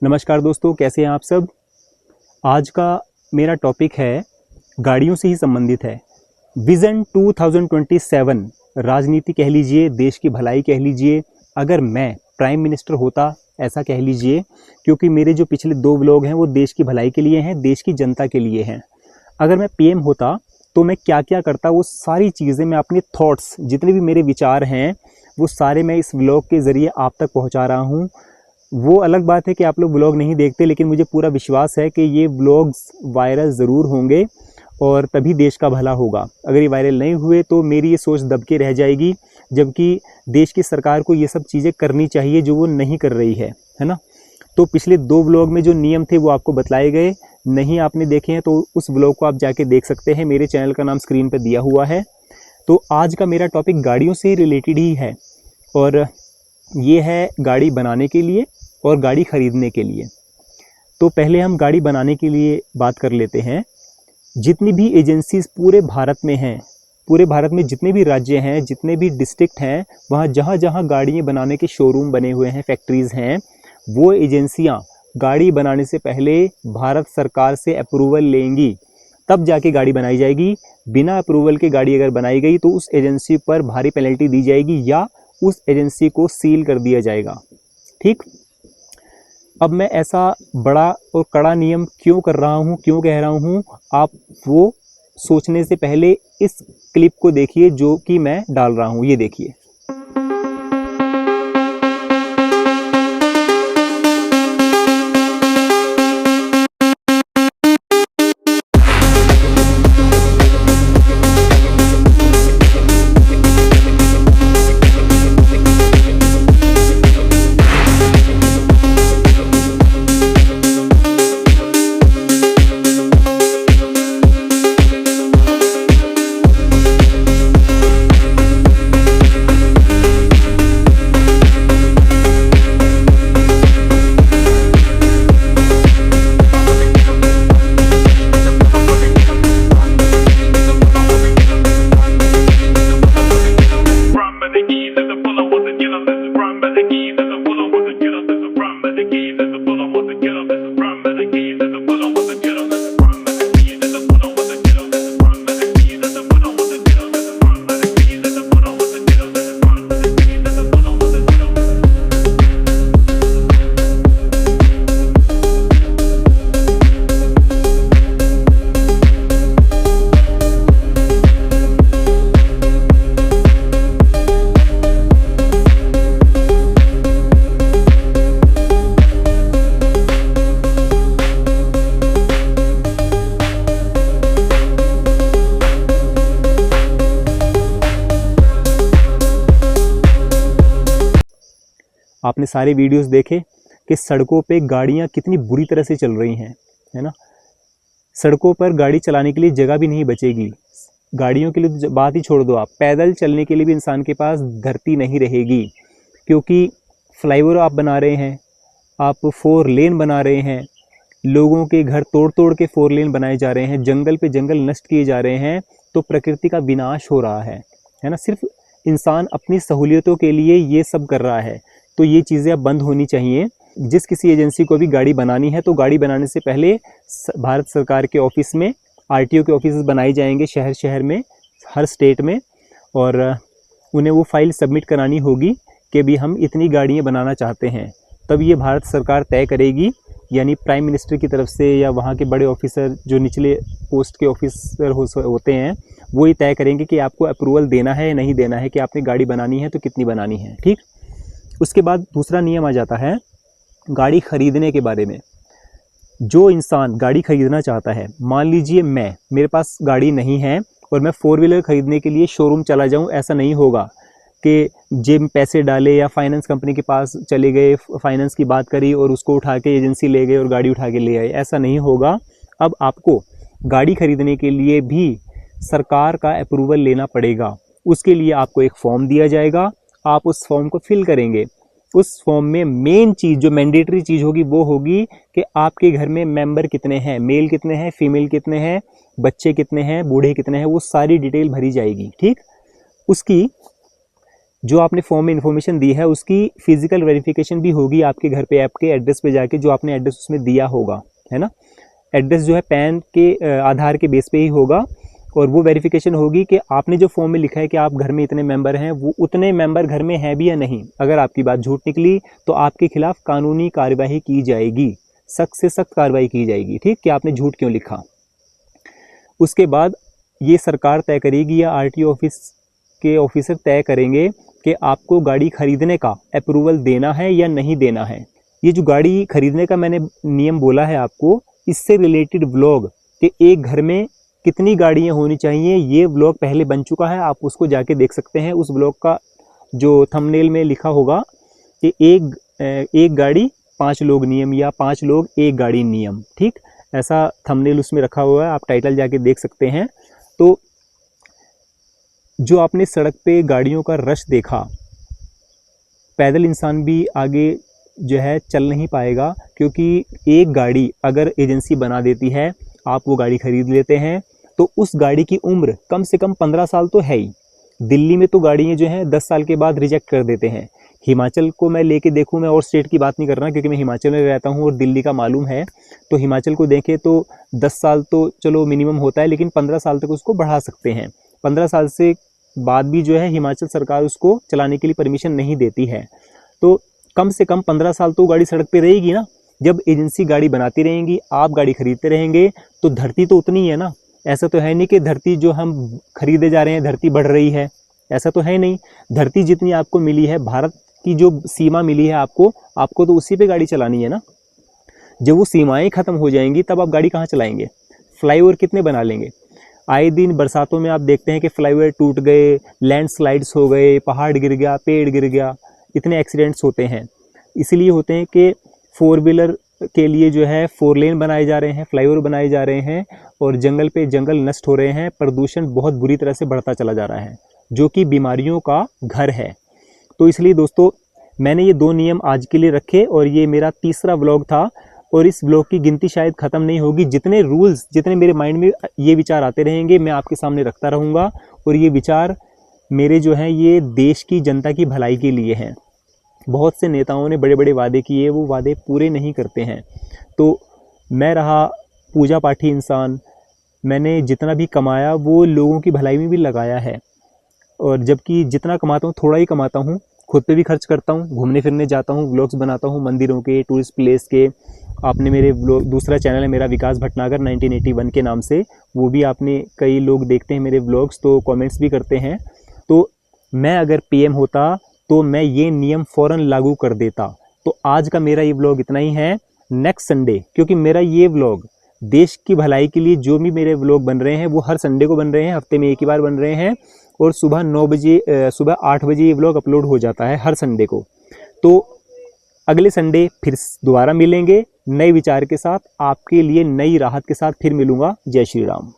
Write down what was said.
नमस्कार दोस्तों, कैसे हैं आप सब। आज का मेरा टॉपिक है गाड़ियों से ही संबंधित है। विज़न 2027 राजनीति कह लीजिए, देश की भलाई कह लीजिए। अगर मैं प्राइम मिनिस्टर होता ऐसा कह लीजिए, क्योंकि मेरे जो पिछले 2 व्लॉग हैं वो देश की भलाई के लिए हैं, देश की जनता के लिए हैं। अगर मैं पीएम होता तो मैं क्या क्या करता, वो सारी चीज़ें मैं अपने थॉट्स, जितने भी मेरे विचार हैं वो सारे मैं इस व्लॉग के ज़रिए आप तक पहुंचा रहा हूं। वो अलग बात है कि आप लोग व्लॉग नहीं देखते, लेकिन मुझे पूरा विश्वास है कि ये व्लॉग्स वायरल ज़रूर होंगे और तभी देश का भला होगा। अगर ये वायरल नहीं हुए तो मेरी ये सोच दबके रह जाएगी, जबकि देश की सरकार को ये सब चीज़ें करनी चाहिए जो वो नहीं कर रही है ना। तो पिछले 2 व्लॉग में जो नियम थे वो आपको बतलाए गए, नहीं आपने देखे हैं तो उस व्लॉग को आप जाके देख सकते हैं। मेरे चैनल का नाम स्क्रीन पर दिया हुआ है। तो आज का मेरा टॉपिक गाड़ियों से रिलेटेड ही है, और ये है गाड़ी बनाने के लिए और गाड़ी ख़रीदने के लिए। तो पहले हम गाड़ी बनाने के लिए बात कर लेते हैं। जितनी भी एजेंसीज़ पूरे भारत में हैं, पूरे भारत में जितने भी राज्य हैं, जितने भी डिस्ट्रिक्ट हैं, वहाँ जहाँ जहाँ गाड़ियाँ बनाने के शोरूम बने हुए हैं, फैक्ट्रीज़ हैं, वो एजेंसियाँ गाड़ी बनाने से पहले भारत सरकार से अप्रूवल लेंगी, तब जाके गाड़ी बनाई जाएगी। बिना अप्रूवल के गाड़ी अगर बनाई गई तो उस एजेंसी पर भारी पेनल्टी दी जाएगी या उस एजेंसी को सील कर दिया जाएगा। ठीक। अब मैं ऐसा बड़ा और कड़ा नियम क्यों कर रहा हूँ, क्यों कह रहा हूँ, आप वो सोचने से पहले इस क्लिप को देखिए जो कि मैं डाल रहा हूँ। ये देखिए। आपने सारे वीडियोस देखे कि सड़कों पे गाड़ियां कितनी बुरी तरह से चल रही हैं, है ना। सड़कों पर गाड़ी चलाने के लिए जगह भी नहीं बचेगी। गाड़ियों के लिए तो बात ही छोड़ दो, आप पैदल चलने के लिए भी इंसान के पास धरती नहीं रहेगी, क्योंकि फ्लाईओवर आप बना रहे हैं, आप 4 लेन बना रहे हैं, लोगों के घर तोड़ तोड़ के 4 लेन बनाए जा रहे हैं, जंगल पे जंगल नष्ट किए जा रहे हैं। तो प्रकृति का विनाश हो रहा है ना। सिर्फ इंसान अपनी सहूलियतों के लिए ये सब कर रहा है। तो ये चीज़ें अब बंद होनी चाहिए। जिस किसी एजेंसी को भी गाड़ी बनानी है तो गाड़ी बनाने से पहले भारत सरकार के ऑफिस में आरटीओ के ऑफिस बनाए जाएंगे, शहर शहर में, हर स्टेट में, और उन्हें वो फाइल सबमिट करानी होगी कि भी हम इतनी गाड़ियाँ बनाना चाहते हैं। तब ये भारत सरकार तय करेगी, यानी प्राइम मिनिस्टर की तरफ से या वहाँ के बड़े ऑफिसर जो निचले पोस्ट के ऑफिसर होते हैं वो ये तय करेंगे कि आपको अप्रूवल देना है या नहीं देना है, कि आपने गाड़ी बनानी है तो कितनी बनानी है। ठीक। उसके बाद दूसरा नियम आ जाता है गाड़ी खरीदने के बारे में। जो इंसान गाड़ी खरीदना चाहता है, मान लीजिए मेरे पास गाड़ी नहीं है और मैं 4 व्हीलर खरीदने के लिए शोरूम चला जाऊं, ऐसा नहीं होगा कि जेब में पैसे डाले या फाइनेंस कंपनी के पास चले गए, फाइनेंस की बात करी और उसको उठा के एजेंसी ले गए और गाड़ी उठा के ले आए, ऐसा नहीं होगा। अब आपको गाड़ी खरीदने के लिए भी सरकार का अप्रूवल लेना पड़ेगा। उसके लिए आपको एक फॉर्म दिया जाएगा, आप उस फॉर्म को फिल करेंगे। उस फॉर्म में मेन चीज़ जो मैंडेटरी चीज़ होगी वो होगी कि आपके घर में मेंबर कितने हैं, मेल कितने हैं, फीमेल कितने हैं, बच्चे कितने हैं, बूढ़े कितने हैं, वो सारी डिटेल भरी जाएगी। ठीक। उसकी जो आपने फॉर्म में इन्फॉर्मेशन दी है उसकी फिजिकल वेरिफिकेशन भी होगी आपके घर पे, आपके एड्रेस पे जाके, जो आपने एड्रेस उसमें दिया होगा, है ना। एड्रेस जो है पैन के आधार के बेस पे ही होगा, और वो वेरिफिकेशन होगी कि आपने जो फॉर्म में लिखा है कि आप घर में इतने मेंबर हैं, वो उतने मेंबर घर में हैं भी या नहीं। अगर आपकी बात झूठ निकली तो आपके खिलाफ कानूनी कार्यवाही की जाएगी, सख्त से सख्त कार्रवाई की जाएगी, ठीक, कि आपने झूठ क्यों लिखा। उसके बाद ये सरकार तय करेगी या आरटीओ ऑफिस के ऑफिसर तय करेंगे कि आपको गाड़ी खरीदने का अप्रूवल देना है या नहीं देना है। ये जो गाड़ी खरीदने का मैंने नियम बोला है आपको, इससे रिलेटेड व्लॉग कि एक घर में कितनी गाड़ियां होनी चाहिए, ये व्लॉग पहले बन चुका है, आप उसको जाके देख सकते हैं। उस व्लॉग का जो थंबनेल में लिखा होगा कि एक गाड़ी 5 लोग नियम या 5 लोग एक गाड़ी नियम, ठीक, ऐसा थंबनेल उसमें रखा हुआ है, आप टाइटल जाके देख सकते हैं। तो जो आपने सड़क पे गाड़ियों का रश देखा, पैदल इंसान भी आगे जो है चल नहीं पाएगा, क्योंकि एक गाड़ी अगर एजेंसी बना देती है, आप वो गाड़ी खरीद लेते हैं, तो उस गाड़ी की उम्र कम से कम 15 साल तो है ही। दिल्ली में तो गाड़ियाँ जो हैं 10 साल के बाद रिजेक्ट कर देते हैं। हिमाचल को मैं लेके देखूँ, मैं और स्टेट की बात नहीं कर रहा क्योंकि मैं हिमाचल में रहता हूँ और दिल्ली का मालूम है, तो हिमाचल को देखें तो 10 साल तो चलो मिनिमम होता है, लेकिन 15 साल तक उसको बढ़ा सकते हैं। 15 साल से बाद भी जो है हिमाचल सरकार उसको चलाने के लिए परमिशन नहीं देती है। तो कम से कम 15 साल तो गाड़ी सड़क पे रहेगी ना। जब एजेंसी गाड़ी बनाती रहेंगी, आप गाड़ी खरीदते रहेंगे, तो धरती तो उतनी ही है ना। ऐसा तो है नहीं कि धरती जो हम खरीदे जा रहे हैं धरती बढ़ रही है, ऐसा तो है नहीं। धरती जितनी आपको मिली है, भारत की जो सीमा मिली है आपको तो उसी पे गाड़ी चलानी है ना। जब वो सीमाएं खत्म हो जाएंगी तब आप गाड़ी कहाँ चलाएंगे? फ्लाईओवर कितने बना लेंगे? आए दिन बरसातों में आप देखते हैं कि फ्लाईओवर टूट गए, लैंडस्लाइड्स हो गए, पहाड़ गिर गया, पेड़ गिर गया, इतने एक्सीडेंट्स होते हैं। इसलिए होते हैं कि 4 व्हीलर के लिए जो है 4 लेन बनाए जा रहे हैं, फ्लाईओवर बनाए जा रहे हैं, और जंगल पे जंगल नष्ट हो रहे हैं। प्रदूषण बहुत बुरी तरह से बढ़ता चला जा रहा है, जो कि बीमारियों का घर है। तो इसलिए दोस्तों, मैंने ये 2 नियम आज के लिए रखे, और ये मेरा तीसरा व्लॉग था, और इस व्लॉग की गिनती शायद ख़त्म नहीं होगी। जितने रूल्स, जितने मेरे माइंड में ये विचार आते रहेंगे, मैं आपके सामने रखता रहूँगा, और ये विचार मेरे जो हैं ये देश की जनता की भलाई के लिए हैं। बहुत से नेताओं ने बड़े बड़े वादे किए, वो वादे पूरे नहीं करते हैं। तो मैं रहा पूजा पाठी इंसान, मैंने जितना भी कमाया वो लोगों की भलाई में भी लगाया है, और जबकि जितना कमाता हूँ थोड़ा ही कमाता हूँ, खुद पे भी खर्च करता हूँ, घूमने फिरने जाता हूँ, व्लॉग्स बनाता हूँ मंदिरों के, टूरिस्ट प्लेस के। आपने मेरे व्लॉग, दूसरा चैनल है मेरा विकास भटनागर 1981 के नाम से, वो भी आपने, कई लोग देखते हैं मेरे व्लॉग्स, तो कमेंट्स भी करते हैं। तो मैं अगर पीएम होता तो मैं ये नियम फ़ौरन लागू कर देता। तो आज का मेरा ये व्लॉग इतना ही है। नेक्स्ट संडे, क्योंकि मेरा ये व्लॉग देश की भलाई के लिए जो भी मेरे व्लॉग बन रहे हैं वो हर संडे को बन रहे हैं, हफ्ते में एक ही बार बन रहे हैं, और सुबह 8 बजे ये व्लॉग अपलोड हो जाता है हर संडे को। तो अगले संडे फिर दोबारा मिलेंगे नए विचार के साथ, आपके लिए नई राहत के साथ फिर मिलूंगा। जय श्री राम।